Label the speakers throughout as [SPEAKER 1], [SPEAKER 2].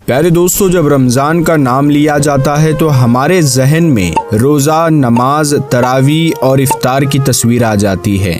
[SPEAKER 1] پیارے دوستو، جب رمضان کا نام لیا جاتا ہے تو ہمارے ذہن میں روزہ، نماز، تراویح اور افطار کی تصویر آ جاتی ہے،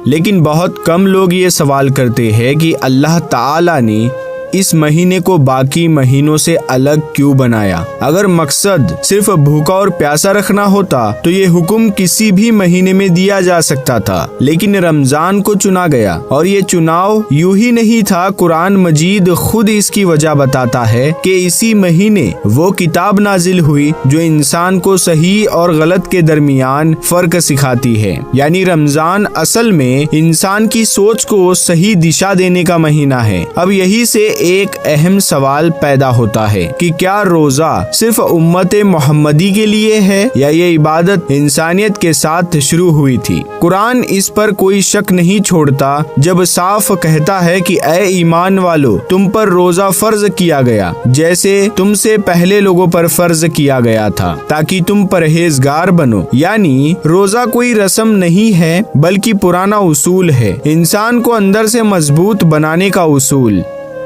[SPEAKER 1] لیکن بہت کم لوگ یہ سوال کرتے ہیں کہ اللہ تعالی نے اس مہینے کو باقی مہینوں سے الگ کیوں بنایا؟ اگر مقصد صرف بھوکا اور پیاسا رکھنا ہوتا تو یہ حکم کسی بھی مہینے میں دیا جا سکتا تھا، لیکن رمضان کو چنا گیا، اور یہ چناؤ یوں ہی نہیں تھا۔ قرآن مجید خود اس کی وجہ بتاتا ہے کہ اسی مہینے وہ کتاب نازل ہوئی جو انسان کو صحیح اور غلط کے درمیان فرق سکھاتی ہے، یعنی رمضان اصل میں انسان کی سوچ کو صحیح دشا دینے کا مہینہ ہے۔ اب یہی سے ایک اہم سوال پیدا ہوتا ہے کہ کیا روزہ صرف امت محمدی کے لیے ہے یا یہ عبادت انسانیت کے ساتھ شروع ہوئی تھی؟ قرآن اس پر کوئی شک نہیں چھوڑتا جب صاف کہتا ہے کہ اے ایمان والو، تم پر روزہ فرض کیا گیا جیسے تم سے پہلے لوگوں پر فرض کیا گیا تھا تاکہ تم پرہیزگار بنو۔ یعنی روزہ کوئی رسم نہیں ہے بلکہ پرانا اصول ہے، انسان کو اندر سے مضبوط بنانے کا اصول۔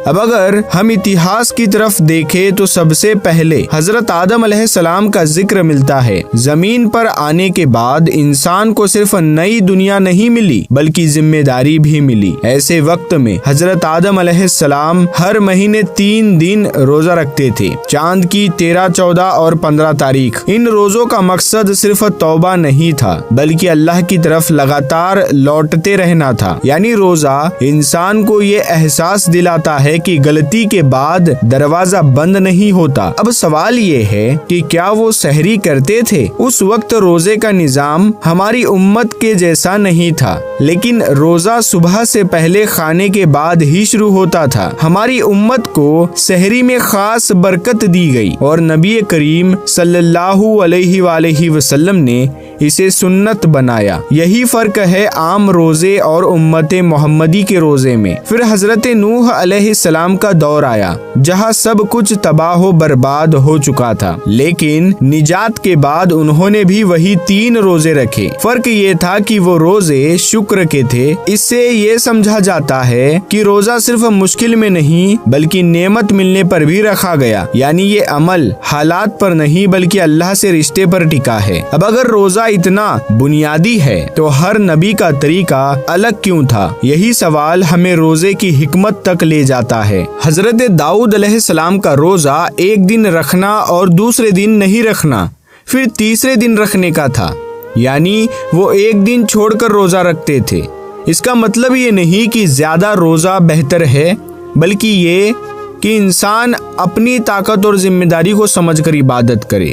[SPEAKER 1] اب اگر ہم اتہاس کی طرف دیکھیں تو سب سے پہلے حضرت آدم علیہ السلام کا ذکر ملتا ہے۔ زمین پر آنے کے بعد انسان کو صرف نئی دنیا نہیں ملی بلکہ ذمہ داری بھی ملی۔ ایسے وقت میں حضرت آدم علیہ السلام ہر مہینے 3 دن روزہ رکھتے تھے، چاند کی 13، 14 اور 15 تاریخ۔ ان روزوں کا مقصد صرف توبہ نہیں تھا بلکہ اللہ کی طرف لگاتار لوٹتے رہنا تھا، یعنی روزہ انسان کو یہ احساس دلاتا ہے کہ غلطی کے بعد دروازہ بند نہیں ہوتا۔ اب سوال یہ ہے کہ کیا وہ سحری کرتے تھے؟ اس وقت روزے کا نظام ہماری امت کے جیسا نہیں تھا، لیکن روزہ صبح سے پہلے کھانے کے بعد ہی شروع ہوتا تھا۔ ہماری امت کو سحری میں خاص برکت دی گئی اور نبی کریم صلی اللہ علیہ وآلہ وسلم نے اسے سنت بنایا۔ یہی فرق ہے عام روزے اور امت محمدی کے روزے میں۔ پھر حضرت نوح علیہ السلام کا دور آیا جہاں سب کچھ تباہ و برباد ہو چکا تھا، لیکن نجات کے بعد انہوں نے بھی وہی 3 روزے رکھے۔ فرق یہ تھا کہ وہ روزے شکر کے تھے۔ اس سے یہ سمجھا جاتا ہے کہ روزہ صرف مشکل میں نہیں بلکہ نعمت ملنے پر بھی رکھا گیا، یعنی یہ عمل حالات پر نہیں بلکہ اللہ سے رشتے پر ٹکا ہے۔ اب اگر روزہ اتنا بنیادی ہے تو ہر نبی کا طریقہ الگ کیوں تھا؟ یہی سوال ہمیں روزے کی حکمت تک لے جاتا ہے۔ حضرت داؤد علیہ السلام کا روزہ ایک دن رکھنا اور دوسرے دن نہیں رکھنا، پھر تیسرے دن رکھنے کا تھا، یعنی وہ ایک دن چھوڑ کر روزہ رکھتے تھے۔ اس کا مطلب یہ نہیں کہ زیادہ روزہ بہتر ہے، بلکہ یہ کہ انسان اپنی طاقت اور ذمہ داری کو سمجھ کر عبادت کرے۔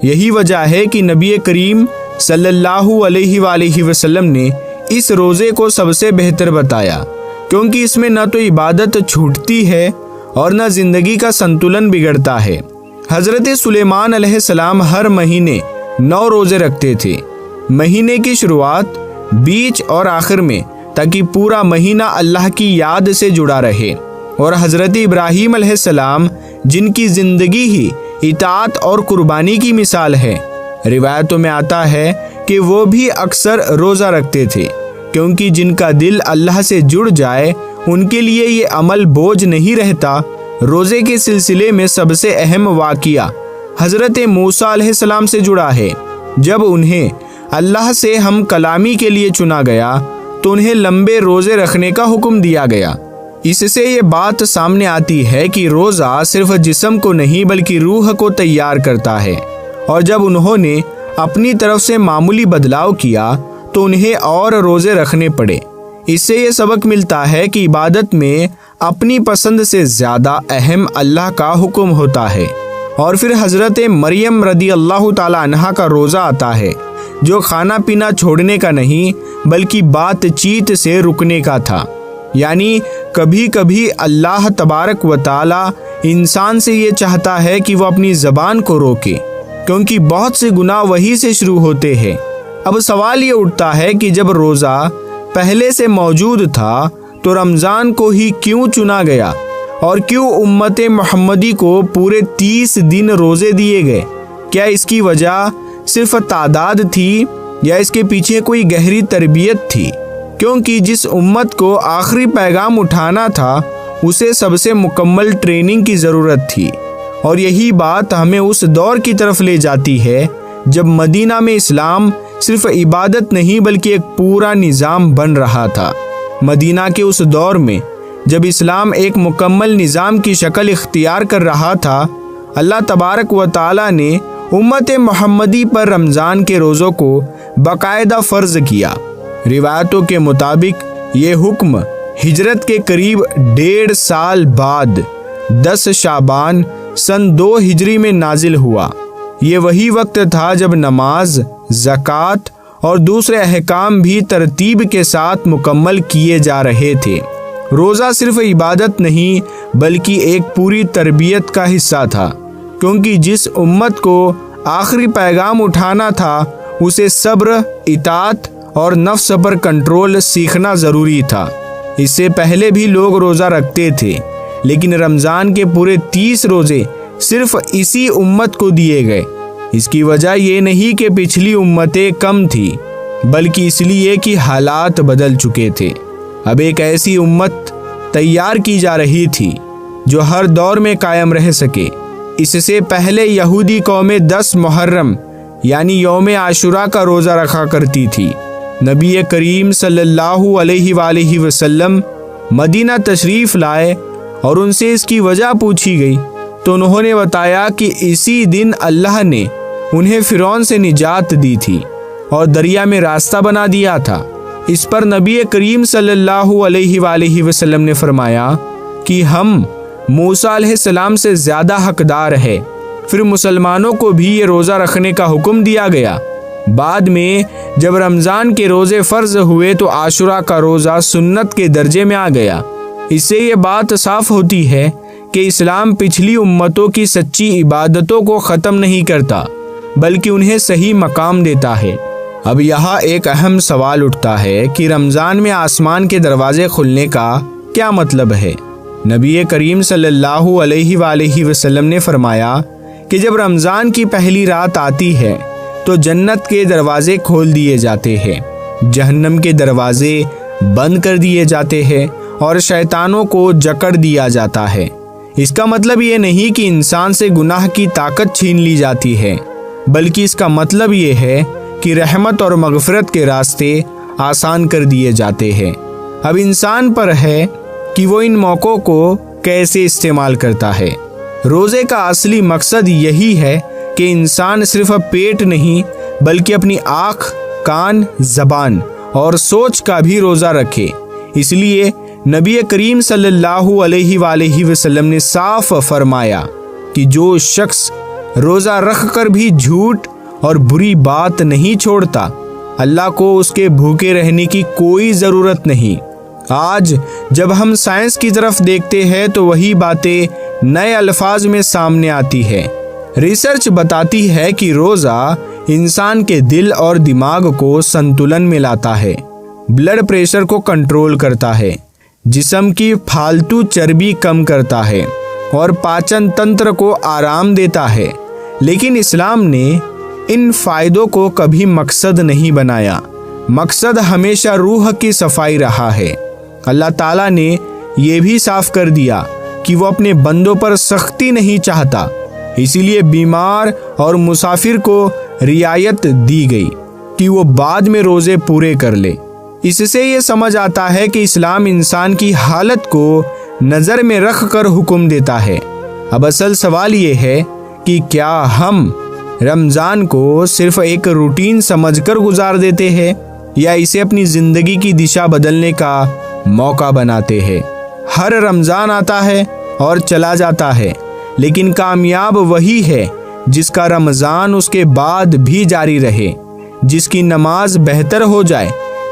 [SPEAKER 1] یہی وجہ ہے کہ نبی کریم صلی اللہ علیہ وآلہ وسلم نے اس روزے کو سب سے بہتر بتایا، کیونکہ اس میں نہ تو عبادت چھوٹتی ہے اور نہ زندگی کا سنتولن بگڑتا ہے۔ حضرت سلیمان علیہ السلام ہر مہینے 9 روزے رکھتے تھے، مہینے کی شروعات، بیچ اور آخر میں، تاکہ پورا مہینہ اللہ کی یاد سے جڑا رہے۔ اور حضرت ابراہیم علیہ السلام جن کی زندگی ہی اطاعت اور قربانی کی مثال ہے، روایتوں میں آتا ہے کہ وہ بھی اکثر روزہ رکھتے تھے، کیونکہ جن کا دل اللہ سے جڑ جائے ان کے لیے یہ عمل بوجھ نہیں رہتا۔ روزے کے سلسلے میں سب سے اہم واقعہ حضرت موسیٰ علیہ السلام سے جڑا ہے۔ جب انہیں اللہ سے ہم کلامی کے لیے چنا گیا تو انہیں لمبے روزے رکھنے کا حکم دیا گیا۔ اس سے یہ بات سامنے آتی ہے کہ روزہ صرف جسم کو نہیں بلکہ روح کو تیار کرتا ہے، اور جب انہوں نے اپنی طرف سے معمولی بدلاؤ کیا تو انہیں اور روزے رکھنے پڑے۔ اس سے یہ سبق ملتا ہے کہ عبادت میں اپنی پسند سے زیادہ اہم اللہ کا حکم ہوتا ہے۔ اور پھر حضرت مریم رضی اللہ تعالی عنہا کا روزہ آتا ہے، جو کھانا پینا چھوڑنے کا نہیں بلکہ بات چیت سے رکنے کا تھا، یعنی کبھی کبھی اللہ تبارک و تعالی انسان سے یہ چاہتا ہے کہ وہ اپنی زبان کو روکے، کیونکہ بہت سے گناہ وہی سے شروع ہوتے ہیں۔ اب سوال یہ اٹھتا ہے کہ جب روزہ پہلے سے موجود تھا تو رمضان کو ہی کیوں چنا گیا، اور کیوں امت محمدی کو پورے 30 دن روزے دیے گئے؟ کیا اس کی وجہ صرف تعداد تھی یا اس کے پیچھے کوئی گہری تربیت تھی؟ کیونکہ جس امت کو آخری پیغام اٹھانا تھا اسے سب سے مکمل ٹریننگ کی ضرورت تھی۔ اور یہی بات ہمیں اس دور کی طرف لے جاتی ہے جب مدینہ میں اسلام صرف عبادت نہیں بلکہ ایک پورا نظام بن رہا تھا۔ مدینہ کے اس دور میں جب اسلام ایک مکمل نظام کی شکل اختیار کر رہا تھا، اللہ تبارک و تعالی نے امت محمدی پر رمضان کے روزوں کو باقاعدہ فرض کیا۔ روایتوں کے مطابق یہ حکم ہجرت کے قریب 1.5 سال بعد 10 شعبان سن 2 ہجری میں نازل ہوا۔ یہ وہی وقت تھا جب نماز، زکوٰۃ اور دوسرے احکام بھی ترتیب کے ساتھ مکمل کیے جا رہے تھے۔ روزہ صرف عبادت نہیں بلکہ ایک پوری تربیت کا حصہ تھا، کیونکہ جس امت کو آخری پیغام اٹھانا تھا اسے صبر، اطاعت اور نفس پر کنٹرول سیکھنا ضروری تھا۔ اس سے پہلے بھی لوگ روزہ رکھتے تھے، لیکن رمضان کے پورے 30 روزے صرف اسی امت کو دیے گئے۔ اس کی وجہ یہ نہیں کہ پچھلی امتیں کم تھی، بلکہ اس لیے کہ حالات بدل چکے تھے۔ اب ایک ایسی امت تیار کی جا رہی تھی جو ہر دور میں قائم رہ سکے۔ اس سے پہلے یہودی قومیں 10 محرم یعنی یوم عاشوراء کا روزہ رکھا کرتی تھی۔ نبی کریم صلی اللہ علیہ وآلہ وسلم مدینہ تشریف لائے اور ان سے اس کی وجہ پوچھی گئی تو انہوں نے بتایا کہ اسی دن اللہ نے انہیں فرعون سے نجات دی تھی اور دریا میں راستہ بنا دیا تھا۔ اس پر نبی کریم صلی اللہ علیہ وآلہ وسلم نے فرمایا کہ ہم موسیٰ علیہ السلام سے زیادہ حقدار ہے۔ پھر مسلمانوں کو بھی یہ روزہ رکھنے کا حکم دیا گیا۔ بعد میں جب رمضان کے روزے فرض ہوئے تو عاشوراء کا روزہ سنت کے درجے میں آ گیا۔ اس سے یہ بات صاف ہوتی ہے کہ اسلام پچھلی امتوں کی سچی عبادتوں کو ختم نہیں کرتا بلکہ انہیں صحیح مقام دیتا ہے۔ اب یہاں ایک اہم سوال اٹھتا ہے کہ رمضان میں آسمان کے دروازے کھلنے کا کیا مطلب ہے؟ نبی کریم صلی اللہ علیہ وآلہ وسلم نے فرمایا کہ جب رمضان کی پہلی رات آتی ہے تو جنت کے دروازے کھول دیے جاتے ہیں، جہنم کے دروازے بند کر دیے جاتے ہیں اور شیطانوں کو جکڑ دیا جاتا ہے۔ اس کا مطلب یہ نہیں کہ انسان سے گناہ کی طاقت چھین لی جاتی ہے، بلکہ اس کا مطلب یہ ہے کہ رحمت اور مغفرت کے راستے آسان کر دیے جاتے ہیں۔ اب انسان پر ہے کہ وہ ان موقعوں کو کیسے استعمال کرتا ہے۔ روزے کا اصلی مقصد یہی ہے کہ انسان صرف پیٹ نہیں بلکہ اپنی آنکھ، کان، زبان اور سوچ کا بھی روزہ رکھے۔ اس لیے نبی کریم صلی اللہ علیہ وآلہ وسلم نے صاف فرمایا کہ جو شخص روزہ رکھ کر بھی جھوٹ اور بری بات نہیں چھوڑتا، اللہ کو اس کے بھوکے رہنے کی کوئی ضرورت نہیں۔ آج جب ہم سائنس کی طرف دیکھتے ہیں تو وہی باتیں نئے الفاظ میں سامنے آتی ہے۔ ریسرچ بتاتی ہے کہ روزہ انسان کے دل اور دماغ کو سنتولن میں لاتا ہے، بلڈ پریشر کو کنٹرول کرتا ہے، جسم کی فالتو چربی کم کرتا ہے اور پاچن تنتر کو آرام دیتا ہے۔ لیکن اسلام نے ان فائدوں کو کبھی مقصد نہیں بنایا۔ مقصد ہمیشہ روح کی صفائی رہا ہے۔ اللہ تعالیٰ نے یہ بھی صاف کر دیا کہ وہ اپنے بندوں پر سختی نہیں چاہتا، اسی لیے بیمار اور مسافر کو رعایت دی گئی کہ وہ بعد میں روزے پورے کر لے۔ اس سے یہ سمجھ آتا ہے کہ اسلام انسان کی حالت کو نظر میں رکھ کر حکم دیتا ہے۔ اب اصل سوال یہ ہے کہ کیا ہم رمضان کو صرف ایک روٹین سمجھ کر گزار دیتے ہیں یا اسے اپنی زندگی کی دشا بدلنے کا موقع بناتے ہیں؟ ہر رمضان آتا ہے اور چلا جاتا ہے، لیکن کامیاب وہی ہے جس کا رمضان اس کے بعد بھی جاری رہے، جس کی نماز بہتر ہو جائے،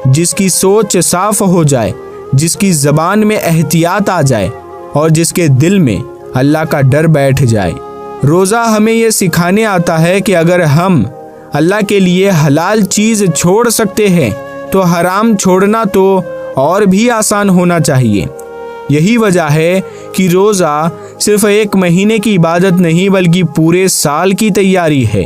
[SPEAKER 1] جس کی سوچ صاف ہو جائے، جس کی زبان میں احتیاط آ جائے اور جس کے دل میں اللہ کا ڈر بیٹھ جائے۔ روزہ ہمیں یہ سکھانے آتا ہے کہ اگر ہم اللہ کے لیے حلال چیز چھوڑ سکتے ہیں تو حرام چھوڑنا تو اور بھی آسان ہونا چاہیے۔ یہی وجہ ہے کہ روزہ صرف ایک مہینے کی عبادت نہیں بلکہ پورے سال کی تیاری ہے۔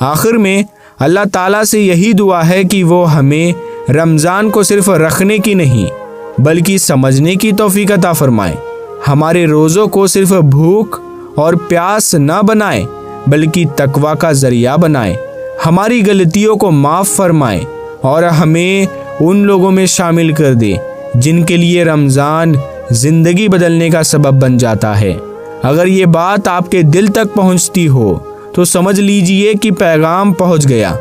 [SPEAKER 1] آخر میں اللہ تعالیٰ سے یہی دعا ہے کہ وہ ہمیں رمضان کو صرف رکھنے کی نہیں بلکہ سمجھنے کی توفیق عطا فرمائے، ہمارے روزوں کو صرف بھوک اور پیاس نہ بنائے بلکہ تقویٰ کا ذریعہ بنائے، ہماری غلطیوں کو معاف فرمائے اور ہمیں ان لوگوں میں شامل کر دے جن کے لیے رمضان زندگی بدلنے کا سبب بن جاتا ہے۔ اگر یہ بات آپ کے دل تک پہنچتی ہو تو سمجھ لیجئے کہ پیغام پہنچ گیا۔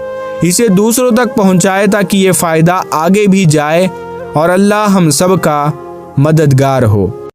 [SPEAKER 1] اسے دوسروں تک پہنچائے تاکہ یہ فائدہ آگے بھی جائے اور اللہ ہم سب کا مددگار ہو۔